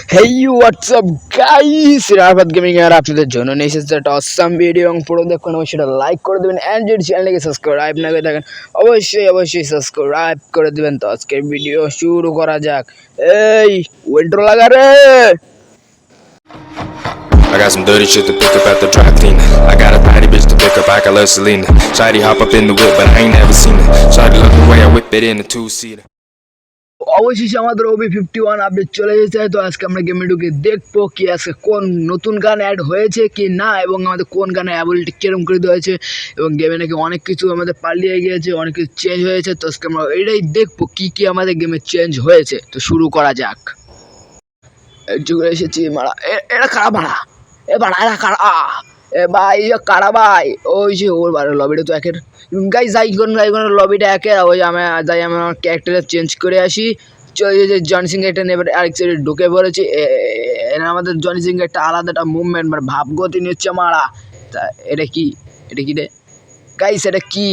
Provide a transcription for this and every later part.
Hey, what's up guys? Rafat gaming এর আপনাদের জন্য নিয়ে এসেছে একটা অসাম ভিডিও এবং পুরো দেখুন অবশ্যই সেটা লাইক করে দেবেন এন্ড যদি চ্যানেলকে সাবস্ক্রাইব না করে থাকেন অবশ্যই সাবস্ক্রাইব করে দিবেন। তো আজকের ভিডিও শুরু করা যাক। এই ওয়েন্ট্রো লাগা রে। I got some dirty shit to pick up at the dry cleaner. I got a body bitch to pick up, I got love Selena. Shawty hop up in the whip, but I ain't never seen her. Shawty love the way I whip it in a two-seater. অবশেষে আমাদের OB51 update চলে এসেছে। তো আজকে আমরা গেমে ঢুকে দেখবো কি আজকে কোন নতুন গান অ্যাড হয়েছে কি না, এবং আমাদের কোন গানের অ্যাবিলিটি কিরকম করে দেওয়া হয়েছে, এবং গেমে নাকি অনেক কিছু আমাদের পাল্টিয়ে গিয়েছে, অনেক কিছু চেঞ্জ হয়েছে। তো আজকে আমরা এটাই দেখবো কি কি আমাদের গেমে চেঞ্জ হয়েছে। তো শুরু করা যাক। চলে এসেছি মারা, এটা কারা মারা, এ মারা এরা কারা, এ ভাই কারা ভাই, ওই যে ওর বারে লবিটা তো একের গাই যাই কোন লবিটা একের, ওই আমি যাই আমি আমার ক্যারেক্টারটা চেঞ্জ করে আসি। যে জনি সিং একটা নেবে আরেক সাইডে ঢুকে পড়েছি। আমাদের জনি সিং একটা আলাদা একটা মুভমেন্ট মানে ভাবগতি নিচ্ছে মারা। তা এটা কি, এটা কি রে গাইস, এটা কি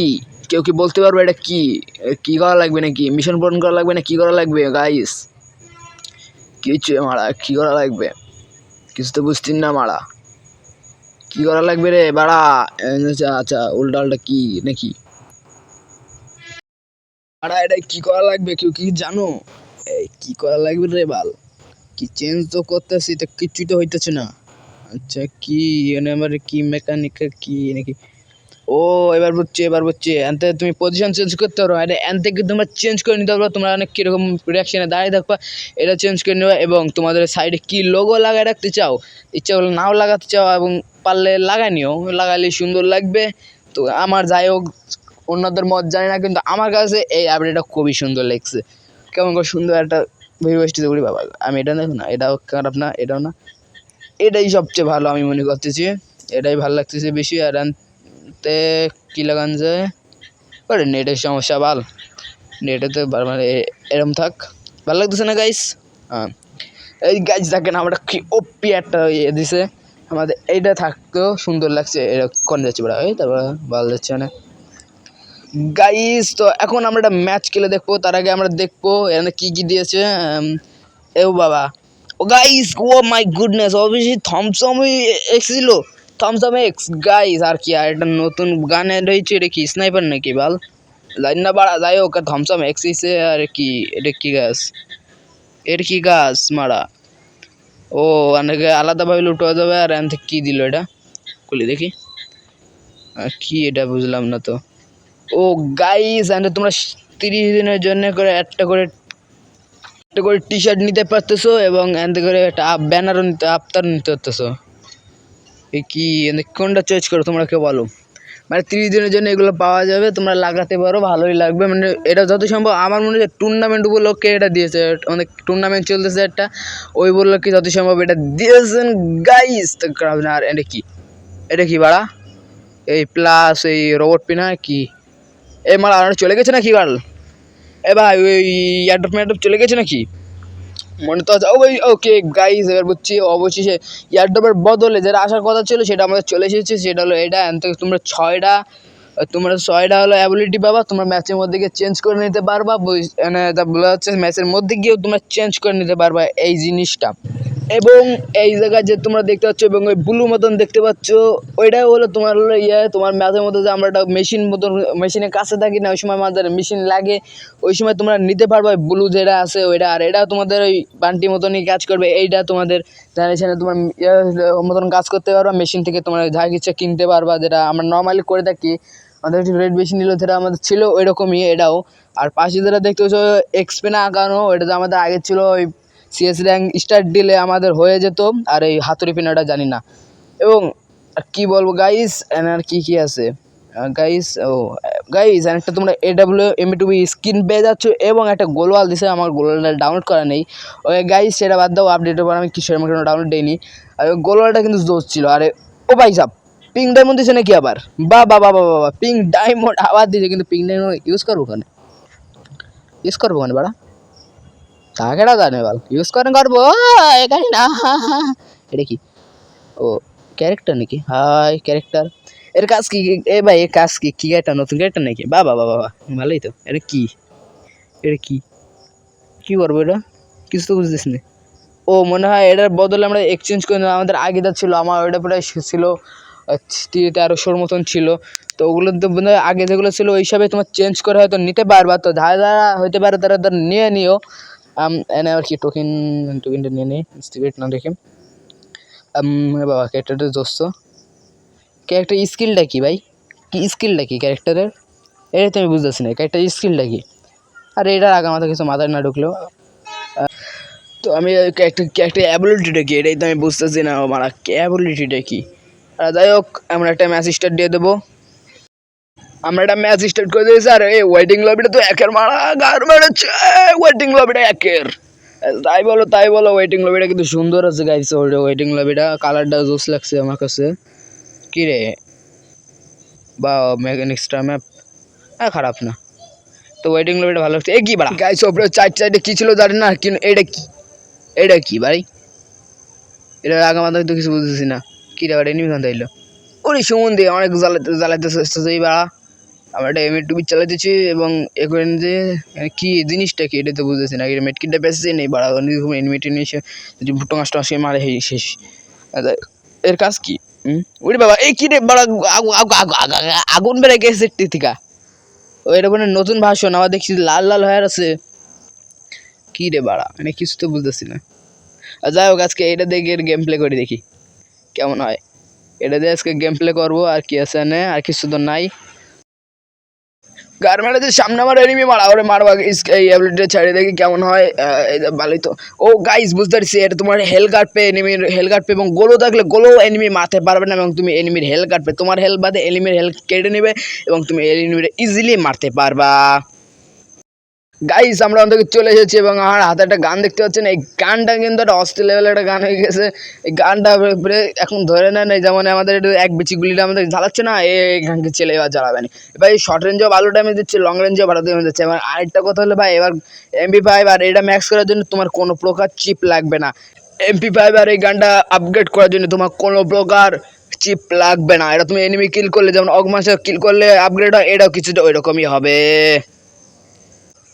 কেউ কি বলতে পারবো এটা কি? কি করা লাগবে নাকি, মিশন পূরণ করা লাগবে না কি করা লাগবে গাইস? কিছু মারা কি করা লাগবে, কিছু তো বুঝছি না মারা, কি করা লাগবে রে বাড়া? আচ্ছা উল্টা উল্টা কি নাকি বাড়া, এটা কি করা লাগবে কেউ কি জানো? এই কি করা লাগবে রে বাল? কি চেঞ্জ তো করতেছি তো কিছুই তো হইতেছে না। আচ্ছা কি এনে আমার কি মেকানিক কি নাকি? ও এবার বুঝছি এনতে তুমি পজিশন চেঞ্জ করতে পারো, এটা এন থেকে তোমরা চেঞ্জ করে নিতে পারো। তোমরা অনেক কীরকম রিয়াকশানে দাঁড়িয়ে থাকবা, এটা চেঞ্জ করে নেবে। এবং তোমাদের সাইডে কি লোগো লাগায় রাখতে চাও, ইচ্ছা হলে নাও লাগাতে চাও, এবং পারলে লাগাই নিও, লাগালে সুন্দর লাগবে। তো আমার যাই হোক অন্যদের মত জানি না, কিন্তু আমার কাছে এই আপডেটটা খুবই সুন্দর লাগছে। কেমন করে সুন্দর একটা ভিডিও করি বাবা, আমি এটা দেখো না, এটাও খারাপ না, এটাও না, এটাই সবচেয়ে ভালো আমি মনে করতেছি, এটাই ভালো লাগতেছে বেশি। আর তে কি লাগান যায়, ওরে নেটের সমস্যা বাল, নেটে তো মানে এরম থাক, ভালো লাগতেছে না গাইস। হ্যাঁ এই গাইস দেখেন আমরা কি ওপি একটা ইয়ে দিছে আমাদের, এইটা থাকতেও সুন্দর লাগছে। এটা কোন যাচ্ছে বড়া, এই তারপর ভালো যাচ্ছে না গাইস। তো এখন আমরা একটা ম্যাচ খেলে দেখবো, তার আগে আমরা দেখবো এখানে কি কি দিয়েছে। এও বাবা, ও গাইস, ও মাই গুডনেস, অবশ্যই থমসম এক্স ছিল, থমসম এক্স গাইস। আর কি, আর একটা নতুন গান অ্যাড হয়েছে, এটা কি স্নাইপার নাকি বাল, জানি না বাড়া, যাই হোক থমসম এক্স এসে। আর কি এটা কি গাছ, এর কি গাছ মারা, ও অনেকে আলাদাভাবে লুটোয়া যাবে। আর এন থেকে কী দিল এটা, খুলি দেখি কি এটা বুঝলাম না তো। ও গাইস এন্ড তোমরা 30 দিনের জন্য করে একটা করে টি শার্ট নিতে পারতেছো, এবং এতে করে একটা ব্যানারও নিতে, আফতার নিতে পারতেছো। এই কি কোনটা চয়েস করো তোমরা, কেউ বলো। মানে 30 দিনের জন্য এগুলো পাওয়া যাবে, তোমরা লাগাতে পারো, ভালোই লাগবে। মানে এটা যত সম্ভব আমার মনে হয় টুর্নামেন্ট উপলক্ষে এটা দিয়েছে, অনেক টুর্নামেন্ট চলতেছে একটা, ওই উপলক্ষে যত সম্ভব এটা দিয়েছেন গাইস। তো আর এটা কি বাড়া, এই প্লাস এই রোবট পিনা কি, এ মারা চলে গেছে নাকি বাল, এ ভাই ওই এয়ারড্রপ ম্যাড্রপ চলে গেছে নাকি মনে তো আছে। ওই ওকে গাইস এবার বুঝছি, অবশেষে এয়ারড্রপের বদলে যেটা আসার কথা ছিল সেটা আমাদের চলে এসেছে। সেটা হলো এটা, এন থেকে তোমরা ছয়টা হলো অ্যাবিলিটি পাবা, তোমরা ম্যাচের মধ্যে গিয়ে চেঞ্জ করে নিতে পারবা। মানে তা বলা হচ্ছে ম্যাচের মধ্যে গিয়েও তোমরা চেঞ্জ করে নিতে পারবা এই জিনিসটা। এবং এই জায়গায় যে তোমরা দেখতে পাচ্ছ এবং ওই ব্লু মতন দেখতে পাচ্ছ, ওইটাই হলো তোমার হলো তোমার ম্যাচের মধ্যে যে আমরা একটা মেশিন মতন, মেশিনের কাছে থাকি না, ওই সময় আমাদের মেশিন লাগে, ওই সময় তোমরা নিতে পারবে ব্লু যেটা আছে ওইটা। আর এটা তোমাদের ওই বান্টি মতনই কাজ করবে, এইটা তোমাদের জেনারেশনে তোমার মতন কাজ করতে পারবা। মেশিন থেকে তোমরা যা কিছু কিনতে পারবা, যেটা আমরা নর্মালি করে থাকি, আমাদের একটু রেট বেশি নিল, যেটা আমাদের ছিল ওই রকমই এটাও। আর পাশে যেটা দেখতে পাচ্ছ এক্সপেনা আঁকানো, ওইটা যে আমাদের আগে ছিল ওই সিএস র্যাঙ্ক স্টার্ট দিলে আমাদের হয়ে যেত। আর এই হাতুড়ি পিনাটা জানি না। এবং আর কী বলবো গাইস, আর কী কী আছে গাইস, গাইস একটা তোমরা AWM2B স্কিন পেয়ে যাচ্ছ, এবং একটা গোলওয়াল দিছে, আমার গোলওয়ালটা ডাউনলোড করা নেই। ওই গাইস সেটা বাদ দাও, আপডেটের পর আমি কিছু কোনো ডাউনলোড দিইনি। আর ওই গোলওয়ালটা কিন্তু জোস ছিল। আরে ও ভাই সাব, পিঙ্ক ডায়মন্ড দিছে নাকি আবার, বা পিঙ্ক ডায়মন্ড আবার দিছে, কিন্তু পিঙ্ক ডায়মন্ড ইউজ করবো ওখানে বাড়া, তাকেটা জানে বল ইউজ করবো এখানে না। এটা কি, ও ক্যারেক্টার নাকি, হাই ক্যারেক্টার, এর কাজ কি? এ ভাই এর কাজ কি, কি একটা নতুন ক্যারেক্টার নাকি? বাবা ভালোই তো। এটা কি, এটা কি কি করবো এটা, কিছু তো বুঝতেছ না। ও মনে হয় এটার বদলে আমরা এক্সচেঞ্জ করে নিলাম। আমাদের আগে যা ছিল আমার ওটা প্রায় ছিল 1300-র মতন ছিল। তো ওগুলো তো মনে হয় আগে যেগুলো ছিল ওই হিসাবে তোমার চেঞ্জ করে হয়তো নিতে পারবা। তো যারা যারা হতে পারে তারা তারা নিয়ে নিও। এনে আর কি টোকেনটা নিয়ে নিই ইনস্টিগেট না দেখে। বাবা ক্যারেক্টারটা দোস্ত ক্যারেক্টার স্কিলটা কি ভাই? কি স্কিলটা কি ক্যারেক্টারের? এটা তো আমি বুঝতেছি না ক্যারেক্টার স্কিলটা কি। আর এটার আগে আমাদের কিছু মাথায় না ঢুকলেও তো আমি ক্যারেক্টার অ্যাবিলিটিটা কি এটাই তো আমি বুঝতেছি না। মারা অ্যাবিলিটিটা কি? যাই হোক আমরা একটা ম্যাচ স্টার্ট দিয়ে দেবো। আমরা একটা ম্যাচ স্টার্ট করে দিয়েছি। আর এই ওয়েটিং লবিটা তো একের মারা গার মেরেছে। ওয়েটিং লবিটা একের তাই বলো ওয়েটিং লবিটা কিন্তু সুন্দর আছে গাইস। ওয়েটিং লবিটা কালারটা জোস লাগছে আমার কাছে। কি রে বা মেকানিক্সটা ম্যাপ খারাপ না। তো ওয়েটিং লবিটা ভালো লাগছে। এ কি বাড়া গাইস ওপরে চাইডে কি ছিল জানি না কিন্তু এটা কি ভাই? এটা আগে মাথায় তো কিছু বুঝতেছি না। কি রে বাড়া এনিমি খান এলো? ওরে সুমন দিয়ে অনেক জ্বালাইতে চেষ্টা এই বাড়া। আমরা একটা M2 চালাতেছি এবং এখন যে কি জিনিসটা কি এটা তো বুঝতেছি না। মেটকিটটা বেঁচেছে নেই বাড়া এনিমি এসে যদি টঙাস টঙাস মারে শেষ। এর কাজ কি? ওরে বাবা এই কি রে বাড়া আগুন বেড়ে গেছে টিথিকা। ও এটা কোনো নতুন ভাষণ আবার দেখছি লাল লাল হয়ে আছে। কি রে বাড়া মানে কিছু তো বুঝতেছি না। যাই হোক আজকে এটা দেখে গেম প্লে করে দেখি কেমন হয়। এটা দিয়ে আজকে গেম প্লে করবো। আর কি আছে না আর কিছু তো নাই। গার্মেন্টের সামনে আমার এনিমি মারা ওরে মারবা এই অ্যাবিলিটিটা ছেড়ে দেখি কেমন হয়। ভালোই তো। ও গাইস বুঝতে পারছি এটা তোমার হেল কাটবে এনিমির হেল কাটবে এবং গোলো থাকলে গোলো এনিমি মারতে পারবে না এবং তুমি এনিমির হেল কাটবে তোমার হেল বাদে এনিমির হেল কেটে নেবে এবং তুমি এনিমির ইজিলি মারতে পারবা। গাইস আমরা অন্তত চলে এসেছি এবং আমার হাতে একটা গান দেখতে পাচ্ছেন। এই গানটা কিন্তু একটা অস্থির লেভেলের একটা গান হয়ে গেছে। এই গানটা এখন ধরে নেন এই যেমন আমাদের এক বিচি গুলিটা আমাদের জ্বালাচ্ছে না এই গানকে ছেলে এবার জ্বালাবে না। এবার এই শর্ট রেঞ্জেও ভালো টাইমে দিচ্ছে লং রেঞ্জেও ভালো টাইমে দিচ্ছে। এবার আরেকটা কথা হলো ভাই এবার MP5 আর এটা ম্যাক্স করার জন্য তোমার কোনো প্রকার চিপ লাগবে না। MP5 আর এই গানটা আপগ্রেড করার জন্য তোমার কোনো প্রকার চিপ লাগবে না। এটা তুমি এনিমি কিল করলে যেমন অগমাসে কিল করলে আপগ্রেড হয় এটাও কিছুটা ওই রকমই হবে।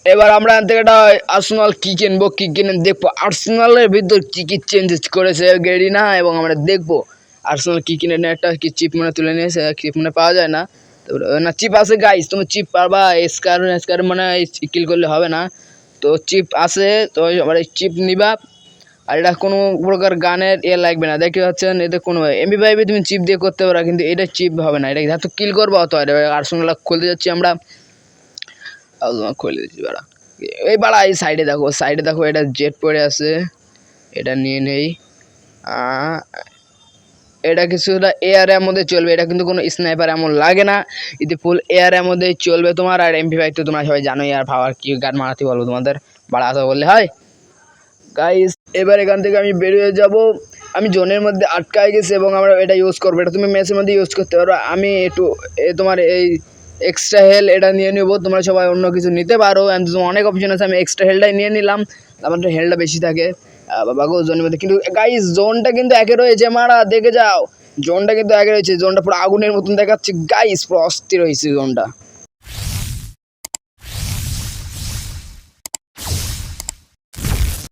এবার আমরা এখান থেকে একটা আর্সেনাল কি কিনবো কি কিনে দেখবো আর্সেনালের ভিতর কী কী চেঞ্জেস করেছে গেরিনা এবং আমরা দেখবো আর্সেনাল কি কিনে নিয়ে একটা কি চিপ মনে তুলে নিয়েছে। চিপ মনে পাওয়া যায় না না চিপ আছে গাইস তুমি চিপ পারবা স্কার মানে কিল করলে হবে না। তো চিপ আছে তো আমার এই চিপ নিবা। আর এটা কোনো প্রকার গানের লাগবে না দেখতে পাচ্ছেন। এতে কোনো MP5 তুমি চিপ দিয়ে করতে পারো কিন্তু এটা চিপ হবে না। এটা যত কিল করবো অত আর্সেনাল খুলতে যাচ্ছি আমরা। খুলে দিচ্ছি বাড়া এই বাড়া এই সাইডে দেখো এটা জেট পড়ে আছে এটা নিয়ে নেই। এটা কিছুটা এয়ারের মধ্যে চলবে এটা কিন্তু কোনো স্নাইপার এমন লাগে না। এতে ফুল এয়ারের মধ্যে চলবে তোমার। আর MP5 তো তোমরা সবাই জানোই আর ভাবার কি গান মারাতে বলবো তোমাদের বাড়া আসা বললে হয় গাইস। এবার এখান থেকে আমি বেরিয়ে যাব। আমি জোনের মধ্যে আটকায় গেছি এবং আমরা এটা ইউজ করবো। এটা তুমি ম্যাচের মধ্যে ইউজ করতে পারো। আমি একটু তোমার এই এক্সট্রা হেল এটা নিয়ে নেবো। তোমরা সবাই অন্য কিছু নিতে পারো অনেক অপশন আছে। আমি এক্সট্রা হেলটাই নিয়ে নিলাম আমার হেলটা বেশি থাকে বাবা গো জোনের মধ্যে। কিন্তু গাইস জোনটা কিন্তু একে রয়েছে মারা দেখে যাও জোনটা কিন্তু একে রয়েছে। জোনটা পুরো আগুনের মতন দেখাচ্ছে গাইস পুরো অস্থির হয়েছে জোনটা।